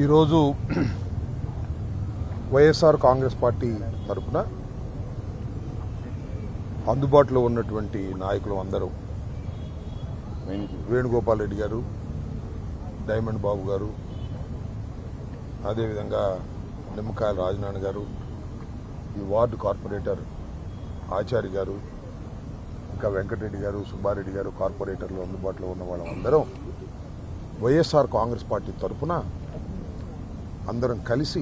ఈరోజు వైఎస్ఆర్ కాంగ్రెస్ పార్టీ తరఫున అందుబాటులో ఉన్నటువంటి నాయకులు అందరూ వేణుగోపాల్ రెడ్డి గారు, డైమండ్ బాబు గారు, అదేవిధంగా నిమ్మకాయల రాజనారాయణ గారు, ఈ వార్డు కార్పొరేటర్ ఆచారి గారు, ఇంకా వెంకటరెడ్డి గారు, సుబ్బారెడ్డి గారు, కార్పొరేటర్లు అందుబాటులో ఉన్న వాళ్ళందరం వైఎస్ఆర్ కాంగ్రెస్ పార్టీ తరఫున అందరం కలిసి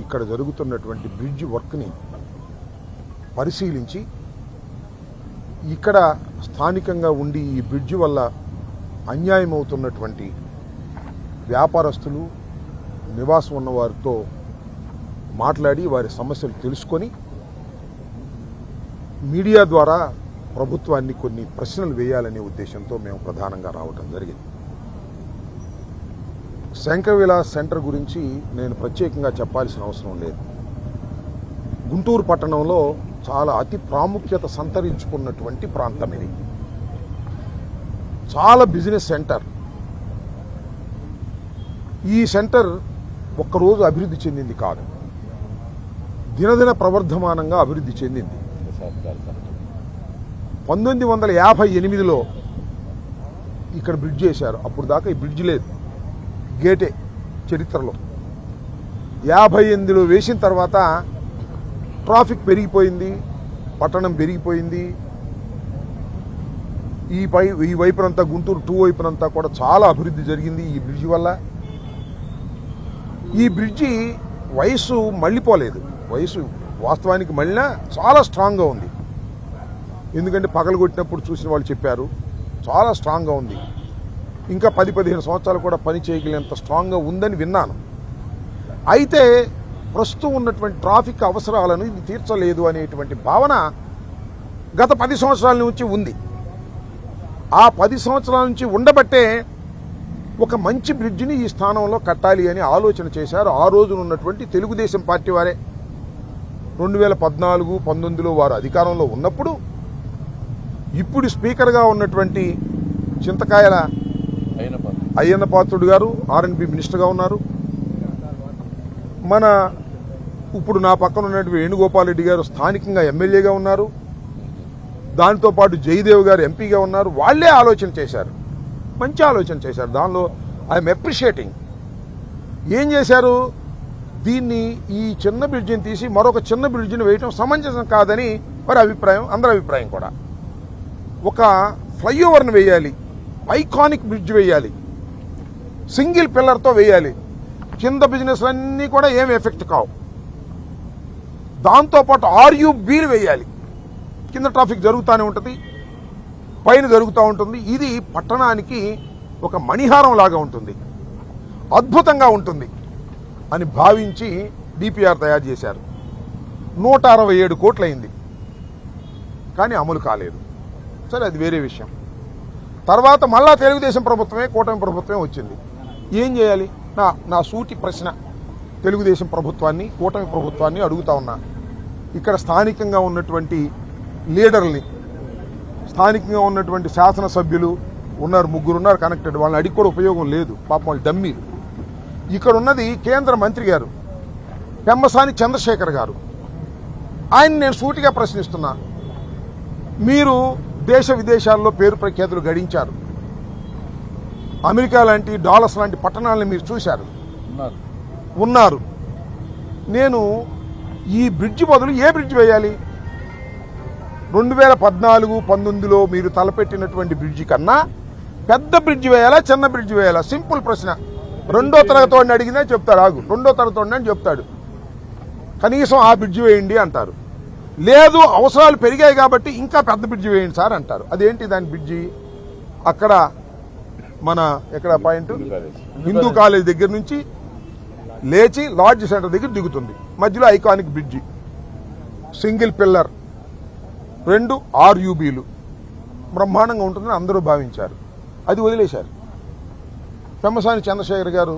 ఇక్కడ జరుగుతున్నటువంటి బ్రిడ్జ్ వర్క్ని పరిశీలించి ఇక్కడ స్థానికంగా ఉండి ఈ బ్రిడ్జ్ వల్ల అన్యాయం అవుతున్నటువంటి వ్యాపారస్తులు, నివాసం ఉన్న వారితో మాట్లాడి వారి సమస్యలు తెలుసుకొని మీడియా ద్వారా ప్రభుత్వాన్ని కొన్ని ప్రశ్నలు వేయాలనే ఉద్దేశంతో మేము ప్రధానంగా రావటం జరిగింది. శంకరవిలాస్ సెంటర్ గురించి నేను ప్రత్యేకంగా చెప్పాల్సిన అవసరం లేదు. గుంటూరు పట్టణంలో చాలా అతి ప్రాముఖ్యత సంతరించుకున్నటువంటి ప్రాంతం ఇది. చాలా బిజినెస్ సెంటర్. ఈ సెంటర్ ఒక్కరోజు అభివృద్ధి చెందింది కాదు, దినదిన ప్రవర్ధమానంగా అభివృద్ధి చెందింది. 1958లో ఇక్కడ బ్రిడ్జ్ చేశారు. అప్పుడు దాకా ఈ బ్రిడ్జ్ లేదు, గేటే చరిత్రలో. 58లో వేసిన తర్వాత ట్రాఫిక్ పెరిగిపోయింది, పట్టణం పెరిగిపోయింది. ఈ వైపునంతా గుంటూరు 2 వైపునంతా కూడా చాలా అభివృద్ధి జరిగింది ఈ బ్రిడ్జి వల్ల. ఈ బ్రిడ్జి వయసు మళ్ళీపోలేదు, వయసు వాస్తవానికి మళ్ళీ చాలా స్ట్రాంగ్గా ఉంది. ఎందుకంటే పగలగొట్టినప్పుడు చూసిన వాళ్ళు చెప్పారు చాలా స్ట్రాంగ్గా ఉంది. ఇంకా 10-15 సంవత్సరాలు కూడా పని చేయగలిగినంత స్ట్రాంగ్గా ఉందని విన్నాను. అయితే ప్రస్తుతం ఉన్నటువంటి ట్రాఫిక్ అవసరాలను ఇది తీర్చలేదు అనేటువంటి భావన గత 10 సంవత్సరాల నుంచి ఉంది. ఆ 10 సంవత్సరాల నుంచి ఉండబట్టే ఒక మంచి బ్రిడ్జిని ఈ స్థానంలో కట్టాలి అని ఆలోచన చేశారు ఆ రోజున ఉన్నటువంటి తెలుగుదేశం పార్టీ వారే. 2014-19లో వారు అధికారంలో ఉన్నప్పుడు ఇప్పుడు స్పీకర్గా ఉన్నటువంటి చింతకాయల అయ్యన్న పాత్రుడు గారు R&B మినిస్టర్గా ఉన్నారు. మన ఇప్పుడు నా పక్కన ఉన్నటువంటి వేణుగోపాల్ రెడ్డి గారు స్థానికంగా ఎమ్మెల్యేగా ఉన్నారు. దాంతో పాటు జయదేవ్ గారు ఎంపీగా ఉన్నారు. వాళ్లే ఆలోచన చేశారు, మంచి ఆలోచన చేశారు. దానిలో ఐఎమ్ అప్రిషియేటింగ్. ఏం చేశారు, దీన్ని ఈ చిన్న బ్రిడ్జిని తీసి మరొక చిన్న బ్రిడ్జిని వేయటం సమంజసం కాదని వారి అభిప్రాయం, అందరి అభిప్రాయం కూడా. ఒక ఫ్లైఓవర్ని వేయాలి, ఐకానిక్ బ్రిడ్జ్ వేయాలి, సింగిల్ పిల్లర్తో వేయాలి. కింద బిజినెస్ అన్నీ కూడా ఏం ఎఫెక్ట్ కావు. దాంతోపాటు RUBలు వేయాలి. కింద ట్రాఫిక్ జరుగుతూనే ఉంటుంది, పైన జరుగుతూ ఉంటుంది. ఇది పట్టణానికి ఒక మణిహారం లాగా ఉంటుంది, అద్భుతంగా ఉంటుంది అని భావించి DPR తయారు చేశారు. 167 కోట్లయింది, కానీ అమలు కాలేదు. సరే, అది వేరే విషయం. తర్వాత మళ్ళా తెలుగుదేశం ప్రభుత్వమే, కూటమి ప్రభుత్వమే వచ్చింది. ఏం చేయాలి? నా సూటి ప్రశ్న తెలుగుదేశం ప్రభుత్వాన్ని, కూటమి ప్రభుత్వాన్ని అడుగుతా ఉన్నా. ఇక్కడ స్థానికంగా ఉన్నటువంటి లీడర్ని, స్థానికంగా ఉన్నటువంటి శాసనసభ్యులు ఉన్నారు, 3 ఉన్నారు కనెక్టెడ్. వాళ్ళని అడిగి కూడా ఉపయోగం లేదు, పాపం వాళ్ళు డమ్మీలు. ఇక్కడ ఉన్నది కేంద్ర మంత్రి గారు పెమ్మసాని చంద్రశేఖర్ గారు. ఆయన నేను సూటిగా ప్రశ్నిస్తున్నా. మీరు దేశ విదేశాల్లో పేరు ప్రఖ్యాతులు గడించారు. అమెరికా లాంటి, డాలస్ లాంటి పట్టణాలను మీరు చూశారు, ఉన్నారు. నేను ఈ బ్రిడ్జి బదులు ఏ బ్రిడ్జ్ వేయాలి? 2014-19లో మీరు తలపెట్టినటువంటి బ్రిడ్జి కన్నా పెద్ద బ్రిడ్జి వేయాలా, చిన్న బ్రిడ్జి వేయాలా? సింపుల్ ప్రశ్న. 2వ తరగతి వాడిని అడిగినా చెప్తాడు, ఆగు 2వ తరగతి వాడిని అని చెప్తాడు. కనీసం ఆ బ్రిడ్జి వేయండి అంటారు. లేదు, అవసరాలు పెరిగాయి కాబట్టి ఇంకా పెద్ద బ్రిడ్జి వేయండి సార్ అంటారు. అదేంటి దాని బ్రిడ్జి? అక్కడ మన ఎక్కడ పాయింట్, హిందూ కాలేజ్ దగ్గర నుంచి లేచి లాడ్జ్ సెంటర్ దగ్గర దిగుతుంది. మధ్యలో ఐకానిక్ బ్రిడ్జి, సింగిల్ పిల్లర్, 2 RUBలు, బ్రహ్మాండంగా ఉంటుందని అందరూ భావించారు. అది వదిలేశారు. పెమ్మసాని చంద్రశేఖర్ గారు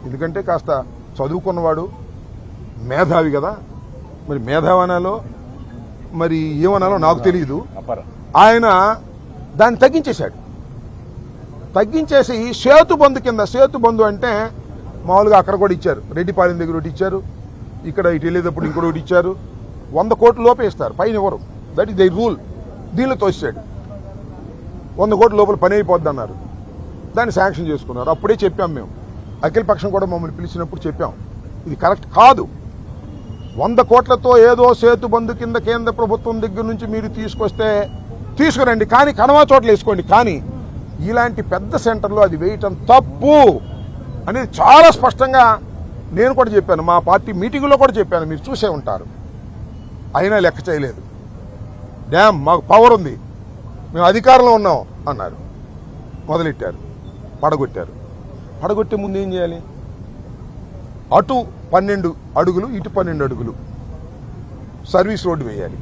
ఎందుకంటే కాస్త చదువుకున్నవాడు, మేధావి కదా, మరి మేధావనాలో మరి ఏమనాలో నాకు తెలియదు. ఆయన దాన్ని తగ్గించేశాడు. తగ్గించేసి సేతుబంధు కింద, సేతుబంధు అంటే మామూలుగా అక్కడ కూడా ఇచ్చారు, రెడ్డిపాలెం దగ్గర ఒకటి ఇచ్చారు, ఇక్కడ ఇటు వెళ్ళేటప్పుడు ఇంకోటి ఒకటి ఇచ్చారు. 100 కోట్ల లోపే ఇస్తారు, పైన ఇవ్వరు. That is the rule. దీనిలో తోసాడు 100 కోట్ల లోపల పని అయిపోద్ది అన్నారు. దాన్ని శాంక్షన్ చేసుకున్నారు. అప్పుడే చెప్పాం మేము, అఖిల పక్షం కూడా మమ్మల్ని పిలిచినప్పుడు చెప్పాం, ఇది కరెక్ట్ కాదు. 100 కోట్లతో ఏదో సేతు బంధు కింద కేంద్ర ప్రభుత్వం దగ్గర నుంచి మీరు తీసుకొస్తే తీసుకురండి, కానీ కనవా చోట్ల వేసుకోండి. కానీ ఇలాంటి పెద్ద సెంటర్లో అది వేయటం తప్పు అనేది చాలా స్పష్టంగా నేను కూడా చెప్పాను, మా పార్టీ మీటింగ్లో కూడా చెప్పాను, మీరు చూసే ఉంటారు. అయినా లెక్క చేయలేదు. డ్యామ్ మాకు పవర్ ఉంది, మేము అధికారంలో ఉన్నాం అన్నారు. మొదలెట్టారు, పడగొట్టారు. పడగొట్టే ముందు ఏం చేయాలి? అటు 12 అడుగులు, ఇటు 12 అడుగులు సర్వీస్ రోడ్డు వేయాలి.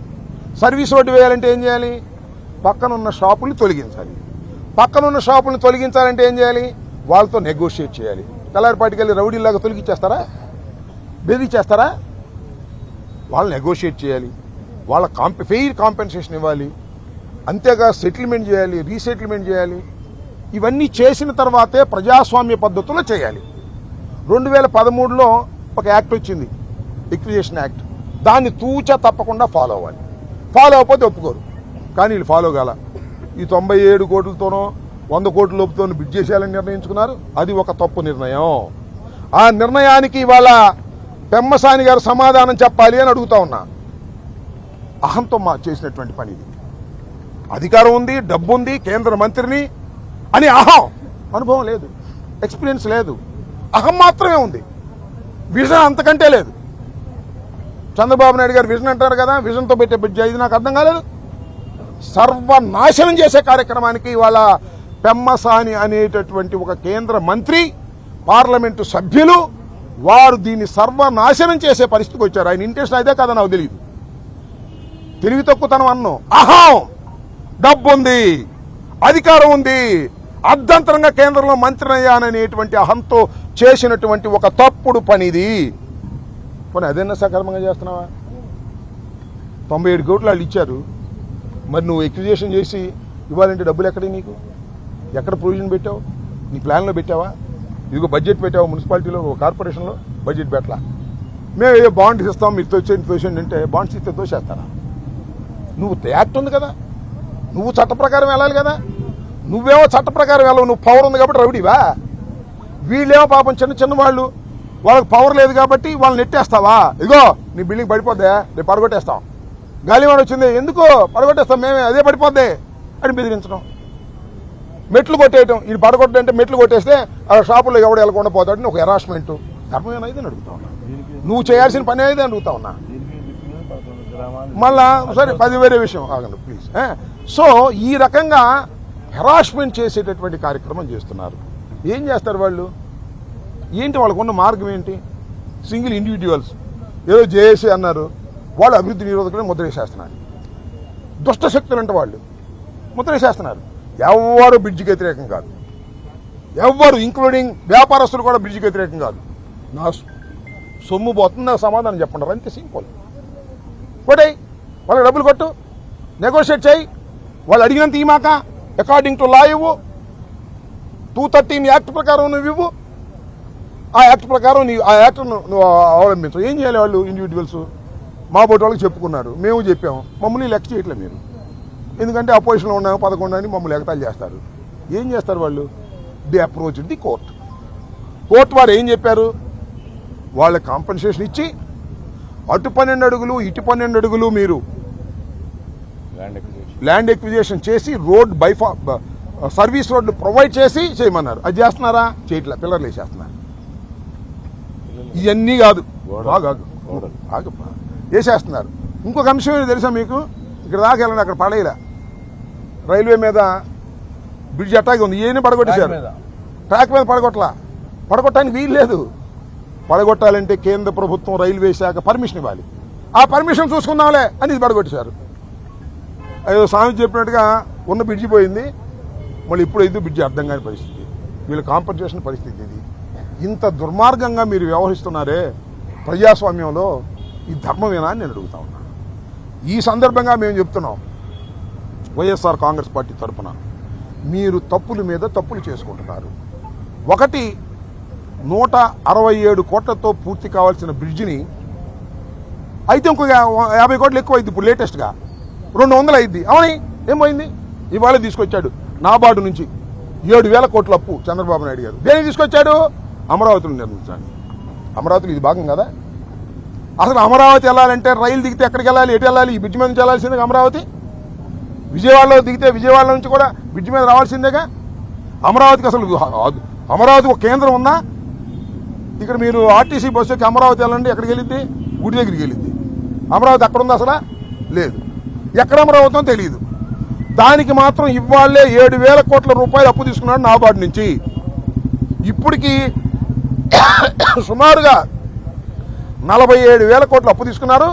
సర్వీస్ రోడ్డు వేయాలంటే ఏం చేయాలి? పక్కన ఉన్న షాపుల్ని తొలగించాలి. పక్కన ఉన్న షాపుల్ని తొలగించాలంటే ఏం చేయాలి? వాళ్ళతో నెగోషియేట్ చేయాలి. కలారిపాటికి వెళ్ళి రౌడీలాగా తొలగించేస్తారా? బెదిరిచేస్తారా? వాళ్ళు నెగోషియేట్ చేయాలి, వాళ్ళ ఫెయిర్ కాంపెన్సేషన్ ఇవ్వాలి, అంతేగా సెటిల్మెంట్ చేయాలి, రీసెటిల్మెంట్ చేయాలి. ఇవన్నీ చేసిన తర్వాతే ప్రజాస్వామ్య పద్ధతిలో చేయాలి. 2013లో ఒక యాక్ట్ వచ్చింది, ఎక్విజిషన్ యాక్ట్. దాన్ని తూచా తప్పకుండా ఫాలో అవ్వాలి. ఫాలో అవ్వకపోతే ఒప్పుకోరు. కానీ వీళ్ళు ఫాలో కాల. ఈ 97 కోట్లతోనో 100 కోట్ల లోపుతోనో బిడ్ చేసేయాలని నిర్ణయించుకున్నారు. అది ఒక తప్పు నిర్ణయం. ఆ నిర్ణయానికి ఇవాళ పెమ్మసాని గారు సమాధానం చెప్పాలి అని అడుగుతా ఉన్నా. అహంతో చేసినటువంటి పని ఇది. అధికారం ఉంది, డబ్బు ఉంది, కేంద్ర మంత్రిని అని అహం. అనుభవం లేదు, ఎక్స్పీరియన్స్ లేదు, అహం మాత్రమే ఉంది. విజన్ అంతకంటే లేదు. చంద్రబాబు నాయుడు గారు విజన్ అంటారు కదా, విజన్తో పెట్టే బిడ్డ ఇది నాకు అర్థం కాలేదు. సర్వనాశనం చేసే కార్యక్రమానికి ఇవాళ పెమ్మసాని అనేటటువంటి ఒక కేంద్ర మంత్రి, పార్లమెంటు సభ్యులు వారు దీన్ని సర్వనాశనం చేసే పరిస్థితికి వచ్చారు. ఆయన ఇంటెన్షన్ అయితే కదా నాకు తెలియదు. తెలివి తక్కువతనం అన్ను. అహం, డబ్బు ఉంది, అధికారం ఉంది, అర్ధంతరంగా కేంద్రంలో మంత్రి అయ్యాననేటువంటి అహంతో చేసినటువంటి ఒక తప్పుడు పనిది. పోనీ అదేనా సక్రమంగా చేస్తున్నావా? 97 కోట్లు వాళ్ళు ఇచ్చారు. మరి నువ్వు ఎక్విజిషన్ చేసి ఇవ్వాలంటే డబ్బులు ఎక్కడి? నీకు ఎక్కడ ప్రొవిజన్ పెట్టావు? నీ ప్లాన్లో పెట్టావా? ఇదిగో బడ్జెట్ పెట్టావు, మున్సిపాలిటీలో కార్పొరేషన్లో బడ్జెట్ పెట్టలా. మేము ఏ బాండ్స్ ఇస్తాం, మీరు తోచేయండి అంటే బాండ్స్ ఇస్తే తోసేస్తారా? నువ్వు యాక్ట్ ఉంది కదా, నువ్వు చట్ట ప్రకారం వెళ్ళాలి కదా. నువ్వేమో చట్ట ప్రకారం వెళ్ళవు, నువ్వు పవర్ ఉంది కాబట్టి రౌడీవా. వీళ్ళేమో పాపం చిన్న చిన్న వాళ్ళు, వాళ్ళకి పవర్ లేదు కాబట్టి వాళ్ళని నెట్టేస్తావా? ఇదిగో నీ బిల్డింగ్ పడిపోద్దా, రేపు పడగొట్టేస్తాం. గాలివాడు వచ్చింది, ఎందుకు పడగొట్టేస్తాం మేమే, అదే పడిపోద్ది అని బెదిరించడం. మెట్లు కొట్టేయటం, ఇది పడగొట్టంటే మెట్లు కొట్టేస్తే ఆ షాపుల్లో ఎవడు వెళ్ళకుండా పోతాడని ఒక హెరాస్మెంట్. ధర్మమేనా ఇది అని అడుగుతా ఉన్నా. నువ్వు చేయాల్సిన పని అయితే అడుగుతా ఉన్నా. మళ్ళా సరే, అది వేరే విషయం, ఆగండి ప్లీజ్. సో ఈ రకంగా హెరాస్మెంట్ చేసేటటువంటి కార్యక్రమం చేస్తున్నారు. ఏం చేస్తారు వాళ్ళు? ఏంటి వాళ్ళకున్న మార్గం ఏంటి? సింగిల్ ఇండివిజువల్స్ ఏదో జేఏసీ అన్నారు, వాళ్ళు అభివృద్ధి నిరోధకులు ముద్రేసేస్తున్నారు. దుష్ట శక్తులు అంటే వాళ్ళు ముద్రేసేస్తున్నారు. ఎవ్వరు బ్రిడ్జికి వ్యతిరేకం కాదు, ఎవ్వరు ఇంక్లూడింగ్ వ్యాపారస్తులు కూడా బ్రిడ్జికి వ్యతిరేకం కాదు. నా సొమ్ము పోతుంది, నాకు సమాధానం చెప్పండి, అంతే సింపుల్. కొట్టాయి, వాళ్ళకి డబ్బులు కొట్టు, నెగోషియేట్ చేయి, వాళ్ళు అడిగినంత ఈమాక అకార్డింగ్ టు లా ఇవ్వు. 213 యాక్ట్ ప్రకారం నువ్వు ఇవ్వు, ఆ యాక్ట్ ప్రకారం ఆ యాక్ట్ నువ్వు అవలంబించవు. ఏం చేయాలి వాళ్ళు? ఇండివిజువల్స్ మా బోటి వాళ్ళకి చెప్పుకున్నారు, మేము చెప్పాము, మమ్మల్ని లెక్క చేయట్లేదు మీరు. ఎందుకంటే అపోజిషన్లో ఉన్నాము 11 అని మమ్మల్ని ఎగతాళి చేస్తారు. ఏం చేస్తారు వాళ్ళు? The approach the court. Court వారు ఏం చెప్పారు? వాళ్ళకి కాంపెన్సేషన్ ఇచ్చి అటు 12 అడుగులు ఇటు 12 అడుగులు మీరు ల్యాండ్ ఎక్విజిషన్ చేసి రోడ్ సర్వీస్ రోడ్లు ప్రొవైడ్ చేసి చేయమన్నారు. అది చేస్తున్నారా? చేయట్లా, పిల్లర్లు వేసేస్తున్నారు. ఇవన్నీ కాదు, ఆగప్ప, వేసేస్తున్నారు. ఇంకొక అంశం ఏంటి తెలుసా మీకు? ఇక్కడ దాకా వెళ్ళండి, అక్కడ పడేలా రైల్వే మీద బ్రిడ్జ్ అట్టాగే ఉంది, ఏమీ పడగొట్టేశారు. ట్రాక్ మీద పడగొట్టడానికి వీలు లేదు. పడగొట్టాలంటే కేంద్ర ప్రభుత్వం రైల్వే శాఖ పర్మిషన్ ఇవ్వాలి. ఆ పర్మిషన్ చూసుకుందాంలే అని ఇది పడగొట్టేశారు. అయ్యో స్వామి చెప్పినట్టుగా ఉన్న బ్రిడ్జి పోయింది, మళ్ళీ ఇప్పుడు అయితే బ్రిడ్జి అర్థం కాని పరిస్థితి. వీళ్ళ కాంపెన్సేషన్ పరిస్థితి ఇది. ఇంత దుర్మార్గంగా మీరు వ్యవహరిస్తున్నారే ప్రజాస్వామ్యంలో, ఈ ధర్మమేనా అని నేను అడుగుతా ఉన్నా. ఈ సందర్భంగా మేము చెప్తున్నాం, వైఎస్ఆర్ కాంగ్రెస్ పార్టీ తరఫున, మీరు తప్పుల మీద తప్పులు చేసుకుంటున్నారు. ఒకటి, 167 కోట్లతో పూర్తి కావాల్సిన బ్రిడ్జిని అయితే ఇంకో 50 కోట్లు ఎక్కువ అయింది ఇప్పుడు లేటెస్ట్గా 200 అయింది. అవునాయి ఏమైంది? ఇవాళ తీసుకొచ్చాడు నాబార్డు నుంచి 7,000 కోట్ల అప్పు చంద్రబాబు నాయుడు గారు. దేనికి తీసుకొచ్చాడు? అమరావతిలో నిర్మించాలి. అమరావతిలో ఇది భాగం కదా. అసలు అమరావతి వెళ్ళాలంటే రైలు దిగితే ఎక్కడికి వెళ్ళాలి, ఎటు వెళ్ళాలి? ఈ బ్రిడ్జ్ మీద నుంచి వెళ్ళాల్సిందే అమరావతి. విజయవాడలో దిగితే విజయవాడ నుంచి కూడా బ్రిడ్జ్ మీద రావాల్సిందేగా. అమరావతికి అసలు అమరావతికి ఒక కేంద్రం ఉందా? ఇక్కడ మీరు ఆర్టీసీ బస్సు ఎక్కి అమరావతి వెళ్ళండి, ఎక్కడికి వెళ్ళింది? గుడి దగ్గరికి వెళ్ళింది. అమరావతి అక్కడ ఉందా? అసలు లేదు. ఎక్కడ అమరావతి తెలియదు. దానికి మాత్రం ఇవాళ్లే 7,000 కోట్ల రూపాయలు అప్పు తీసుకున్నాడు నాబార్డు నుంచి. ఇప్పటికి సుమారుగా 47,000 కోట్లు అప్పు తీసుకున్నారు.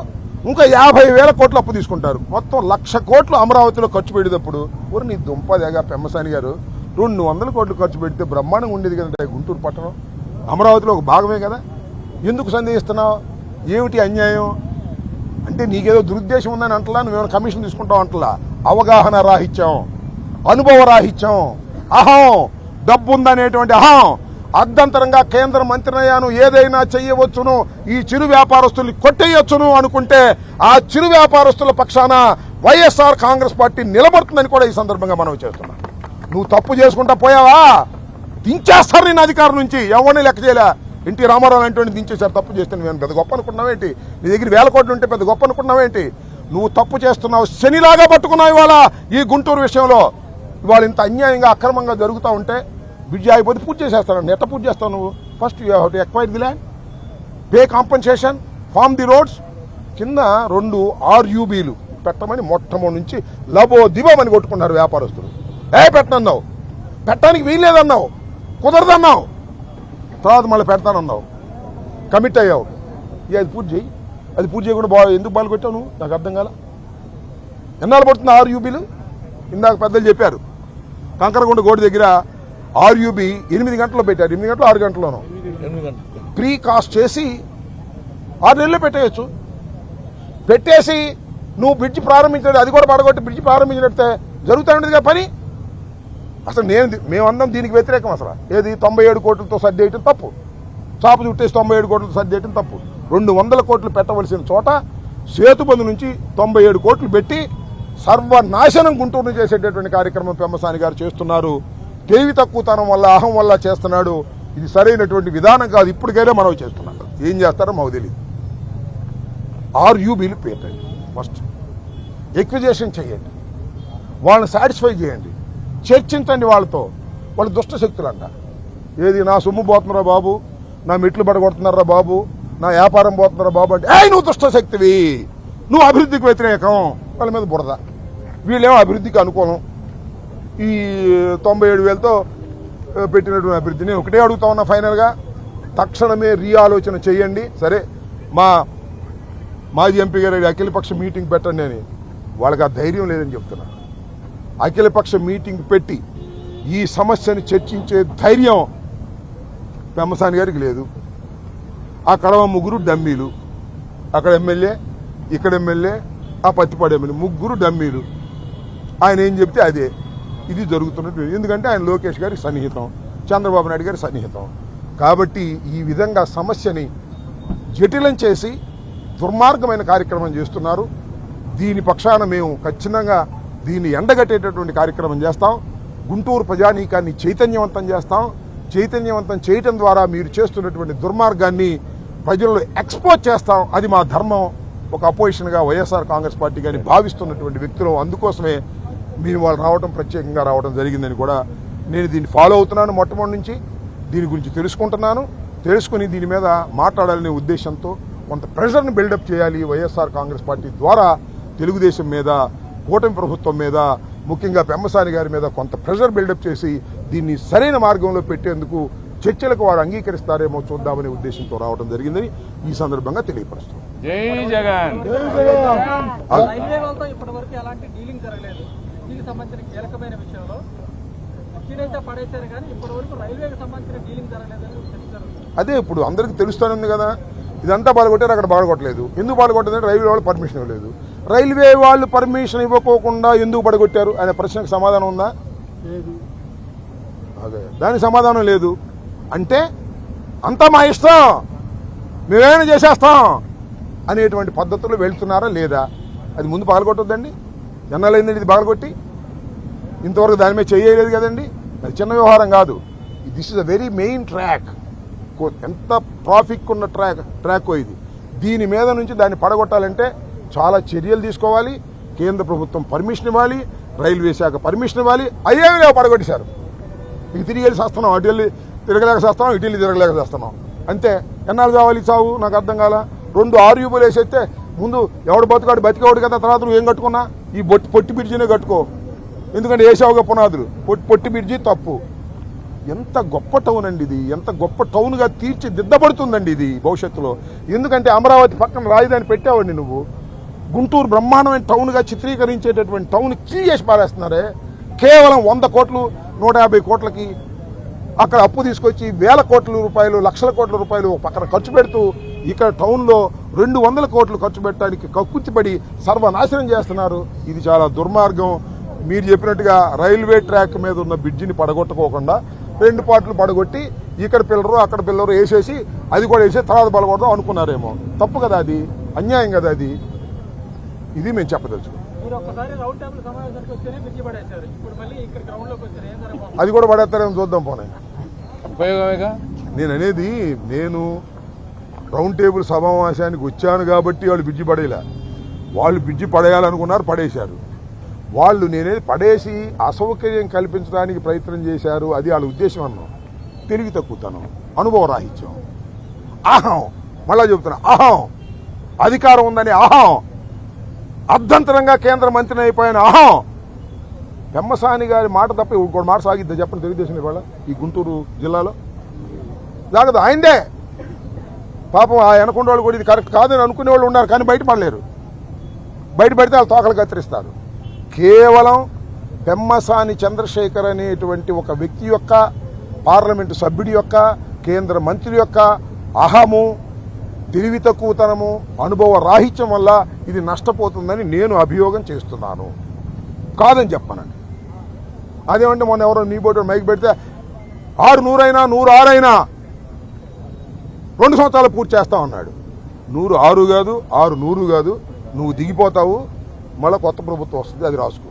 ఇంకా 50,000 కోట్లు అప్పు తీసుకుంటారు. మొత్తం 1,00,000 కోట్లు అమరావతిలో ఖర్చు పెట్టేటప్పుడు ఊరు నీ దుంపదేగా పెమ్మసాని గారు 200 కోట్లు ఖర్చు పెడితే బ్రహ్మాండంగా ఉండేది కదంటే గుంటూరు పట్టణం. అమరావతిలో ఒక భాగమే కదా. ఎందుకు సందేహిస్తున్నావు? ఏమిటి అన్యాయం? అంటే నీకేదో దురుద్దేశం ఉందని అంటలా, నువ్వేమైనా కమిషన్ తీసుకుంటావు అంటలా. అవగాహన రాహిత్యం, అనుభవ రాహిత్యం, అహం, డబ్బు ఉందనేటువంటి అహం, అర్ధంతరంగా కేంద్ర మంత్రినయ్యాను ఏదైనా చెయ్యవచ్చును, ఈ చిరు వ్యాపారస్తుల్ని కొట్టేయొచ్చును అనుకుంటే ఆ చిరు వ్యాపారస్తుల పక్షాన వైఎస్ఆర్ కాంగ్రెస్ పార్టీ నిలబడుతుందని కూడా ఈ సందర్భంగా మనం చేస్తున్నాం. నువ్వు తప్పు చేసుకుంటా పోయావా దించేస్తారు నేను అధికారం నుంచి. ఎవరిని లెక్క చేయలే. ఎన్టీ రామారావు అంటే దించేశారు. తప్పు చేస్తే నేను పెద్ద గొప్ప అనుకుంటున్నావేంటి? నీ దగ్గర 1,000 కోట్లు ఉంటే పెద్ద గొప్ప అనుకుంటున్నావేంటి? నువ్వు తప్పు చేస్తున్నావు. శనిలాగా పట్టుకున్నావు ఇవాళ ఈ గుంటూరు విషయంలో. ఇవాళ ఇంత అన్యాయంగా అక్రమంగా జరుగుతూ ఉంటే బ్రిడ్జి అయిపోతే పూర్తి చేసేస్తాను. ఎట్ట పూర్తి చేస్తావు నువ్వు? First you have to acquire the land, pay compensation, form the roads. కింద 2 RUBలు పెట్టమని మొట్టమొదటి నుంచి లబో దిబమని కొట్టుకున్నారు వ్యాపారస్తులు. పెట్టనన్నావు, పెట్టడానికి వీల్లేదన్నావు, కుదరదన్నావు, తర్వాత మళ్ళీ పెడతానన్నావు, కమిట్ అయ్యావు. అది పూర్తి చేయి. అది పూర్తి చేయకుండా ఎందుకు బాలు కొట్టావు నువ్వు? నాకు అర్థం కాల. ఎన్నాళ్ళు పడుతుంది RUBలు? ఇందాక పెద్దలు చెప్పారు కంకరగుండ గోడ దగ్గర RUB 8 గంటల్లో పెట్టారు. 8 గంటలు 6 గంటల్లోనూ ప్రీ కాస్ట్ చేసి 6 నెలలు పెట్టేయచ్చు. పెట్టేసి నువ్వు బ్రిడ్జ్ ప్రారంభించాడు, అది కూడా పడగొట్టి బ్రిడ్జ్ ప్రారంభించినట్టే జరుగుతూ ఉండేది కదా పని. అసలు మేమందరం దీనికి వ్యతిరేకం. అసలు ఏది 97 కోట్లతో సర్దేయటం తప్పు, చాపు చుట్టేసి 97 కోట్లతో సర్దేయటం తప్పు. 200 కోట్లు పెట్టవలసిన చోట సేతుబంధు నుంచి 97 కోట్లు పెట్టి సర్వనాశనం గుంటూరును చేసేటటువంటి కార్యక్రమం పెమ్మసాని గారు చేస్తున్నారు. తెలివి తక్కువతనం వల్ల, అహం వల్ల చేస్తున్నాడు. ఇది సరైనటువంటి విధానం కాదు. ఇప్పటికైనా మనం చేస్తున్నాం. ఏం చేస్తారో మాకు తెలియదు. RUBలు పెట్టండి, ఫస్ట్ ఎక్విజేషన్ చేయండి, వాళ్ళని సాటిస్ఫై చేయండి, చర్చించండి వాళ్ళతో. వాళ్ళు దుష్ట శక్తులు అంట. ఏది నా సొమ్ము పోతున్నారా బాబు, నా మెట్లు పడగొడుతున్నారా బాబు, నా వ్యాపారం పోతున్నారా బాబు అంటే నువ్వు దుష్ట శక్తివి, నువ్వు అభివృద్ధికి వ్యతిరేకం. వాళ్ళ మీద బురద. వీళ్ళేమో అభివృద్ధికి అనుకోను. ఈ 97,000తో పెట్టినటువంటి అభివృద్ధిని ఒకటే అడుగుతా ఉన్నా ఫైనల్గా, తక్షణమే రీఆలోచన చేయండి. సరే మా మాజీ ఎంపీ గారు అఖిలపక్ష మీటింగ్ పెట్టండి అని, వాళ్ళకి ఆ ధైర్యం లేదని చెప్తున్నా. అఖిలపక్ష మీటింగ్ పెట్టి ఈ సమస్యను చర్చించే ధైర్యం పెమ్మసాని గారికి లేదు. ఆ కడవ 3 డమ్మీలు, అక్కడ ఎమ్మెల్యే, ఇక్కడ ఎమ్మెల్యే, ఆ పత్తిపాడు ఎమ్మెల్యే, 3 డమ్మీలు. ఆయన ఏం చెప్తే అదే ఇది జరుగుతున్నట్టు. ఎందుకంటే ఆయన లోకేష్ గారికి సన్నిహితం, చంద్రబాబు నాయుడు గారి సన్నిహితం. కాబట్టి ఈ విధంగా సమస్యని జటిలం చేసి దుర్మార్గమైన కార్యక్రమం చేస్తున్నారు. దీని పక్షాన మేము ఖచ్చితంగా దీన్ని ఎండగట్టేటటువంటి కార్యక్రమం చేస్తాం. గుంటూరు ప్రజానీకాన్ని చైతన్యవంతం చేస్తాం. చైతన్యవంతం చేయటం ద్వారా మీరు చేస్తున్నటువంటి దుర్మార్గాన్ని ప్రజల్లో ఎక్స్పోజ్ చేస్తాం. అది మా ధర్మం. ఒక అపోజిషన్గా వైఎస్ఆర్ కాంగ్రెస్ పార్టీ కానీ భావిస్తున్నటువంటి వ్యక్తులు. అందుకోసమే మీరు వాళ్ళు రావడం, ప్రత్యేకంగా రావడం జరిగిందని కూడా నేను దీన్ని ఫాలో అవుతున్నాను. మొట్టమొదటి నుంచి దీని గురించి తెలుసుకుంటున్నాను. తెలుసుకుని దీని మీద మాట్లాడాలనే ఉద్దేశంతో కొంత ప్రెషర్ని బిల్డప్ చేయాలి వైఎస్ఆర్ కాంగ్రెస్ పార్టీ ద్వారా తెలుగుదేశం మీద, కూటమి ప్రభుత్వం మీద, ముఖ్యంగా పెమ్మసాని గారి మీద కొంత ప్రెషర్ బిల్డప్ చేసి దీన్ని సరైన మార్గంలో పెట్టేందుకు చర్చలకు వారు అంగీకరిస్తారేమో చూద్దామనే ఉద్దేశంతో రావడం జరిగిందని ఈ సందర్భంగా తెలియపరుస్తాం. జై జగన్. రైల్వే వాళ్ళతో ఇప్పటివరకు ఎలాంటి డీలింగ్ జరగలేదు. దీనికి సంబంధించిన కీలకమైన విషయంలో అక్కినైతే పడేశారు కానీ ఇప్పటివరకు రైల్వేకి సంబంధించిన డీలింగ్ జరగలేదని చెప్తారు. అదే ఇప్పుడు అందరికీ తెలుస్తూనే కదా, ఇదంతా బాగుకొట్టారు, అక్కడ బాగుకొట్టలేదు. ఎందుకు బాగుకొట్టదంటే రైల్వే వాళ్ళు పర్మిషన్ ఇవ్వలేదు. రైల్వే వాళ్ళు పర్మిషన్ ఇవ్వకోకుండా ఎందుకు పడగొట్టారు అనే ప్రశ్నకు సమాధానం ఉందా? అదే, దానికి సమాధానం లేదు. అంటే అంతా మా ఇష్టం, మేమేమైనా చేసేస్తాం అనేటువంటి పద్ధతులు వెళ్తున్నారా లేదా? అది ముందు పగలగొట్టొద్దండి. ఎన్నాళ్ళైందండి ఇది పగలగొట్టి? ఇంతవరకు దాని మీద చేయలేదు కదండి. అది చిన్న వ్యవహారం కాదు. This is a very main track. ఎంత ట్రాఫిక్ ఉన్న ట్రాక్ ఇది. దీని మీద నుంచి దాన్ని పడగొట్టాలంటే చాలా చర్యలు తీసుకోవాలి. కేంద్ర ప్రభుత్వం పర్మిషన్ ఇవ్వాలి, రైల్వే శాఖ పర్మిషన్ ఇవ్వాలి. అయ్యేవి లేవు, పడగొట్టేశారు. ఇక తిరిగి వెళ్ళి చేస్తున్నాం, అటు వెళ్ళి తిరగలేక చేస్తున్నాం, ఇటు వెళ్ళి తిరగలేక చేస్తున్నాం. అంతే. ఎన్నాళ్ళు కావాలి చావు? నాకు అర్థం కాల. 2 ఆర్యూబులు వేసేస్తే ముందు ఎవడు బతుకాడు బతికేవాడు కదా, తర్వాత నువ్వు ఏం కట్టుకున్నా ఈ పొట్టి బ్రిడ్జినే కట్టుకో. ఎందుకంటే వేసావుగా పునాదులు. పొట్టి బ్రిడ్జి తప్పు. ఎంత గొప్ప టౌన్ అండి ఇది, ఎంత గొప్ప టౌన్గా తీర్చిదిద్దబడుతుందండి ఇది భవిష్యత్తులో. ఎందుకంటే అమరావతి పక్కన రాజధాని పెట్టావండి నువ్వు. గుంటూరు బ్రహ్మాండమైన టౌన్గా చిత్రీకరించేటటువంటి టౌన్ కిల్ చేసి పారేస్తున్నారే. కేవలం 100 కోట్లు 150 కోట్లకి అక్కడ అప్పు తీసుకొచ్చి వేల కోట్ల రూపాయలు, లక్షల కోట్ల రూపాయలు పక్కన ఖర్చు పెడుతూ ఇక్కడ టౌన్లో 200 కోట్లు ఖర్చు పెట్టడానికి కక్కుర్తిపడి సర్వనాశనం చేస్తున్నారు. ఇది చాలా దుర్మార్గం. మీరు చెప్పినట్టుగా రైల్వే ట్రాక్ మీద ఉన్న బ్రిడ్జిని పడగొట్టుకోకుండా 2 పార్ట్లు పడగొట్టి ఇక్కడ పిల్లరు అక్కడ పిల్లరు వేసేసి అది కూడా వేసి తర్వాత పడగొడదాం అనుకున్నారేమో. తప్పు కదా, అది అన్యాయం కదా. ఇది మేము చెప్పదలుచుకున్నాం. అది కూడా పడేస్తారేమో చూద్దాం. పోనీ నేను అనేది, నేను రౌండ్ టేబుల్ సమావేశానికి వచ్చాను కాబట్టి వాళ్ళు బ్రిడ్జి పడేలా. వాళ్ళు బ్రిడ్జి పడేయాలనుకున్నారు, పడేశారు. వాళ్ళు నేనేది పడేసి అసౌకర్యం కల్పించడానికి ప్రయత్నం చేశారు. అది వాళ్ళ ఉద్దేశం అన్నాం. తెలివి తక్కువతనం, అనుభవ రాహిత్యం, అహం. మళ్ళా చెబుతున్నా, అహం. అధికారం ఉందని అహం. అర్ధంతరంగా కేంద్ర మంత్రిని అయిపోయిన అహం. పెమ్మసాని గారి మాట తప్ప ఇంకోటి మాట సాగిద్దా చెప్పండి తెలుగుదేశం ఇవాళ ఈ గుంటూరు జిల్లాలో? జాగ్రత్త, ఆయనదే పాపం. ఆ వెనకుండా వాళ్ళు కూడా ఇది కరెక్ట్ కాదని అనుకునే వాళ్ళు ఉన్నారు, కానీ బయటపడలేరు. బయటపడితే వాళ్ళు తోకలు కత్తిరిస్తారు. కేవలం పెమ్మసాని చంద్రశేఖర్ అనేటువంటి ఒక వ్యక్తి యొక్క, పార్లమెంటు సభ్యుడి యొక్క, కేంద్ర మంత్రి యొక్క అహము, తెలివి తక్కువతనము, అనుభవ రాహిత్యం వల్ల ఇది నష్టపోతుందని నేను అభియోగం చేస్తున్నాను. కాదని చెప్పానండి. అదేమంటే మొన్న ఎవరో నీ బోర్డు మైక్ పెడితే 600 అయినా 106 అయినా 2 సంవత్సరాలు పూర్తి చేస్తా ఉన్నాడు. 106 కాదు, 600 కాదు. నువ్వు దిగిపోతావు, మళ్ళీ కొత్త ప్రభుత్వం వస్తుంది, అది రాసుకో.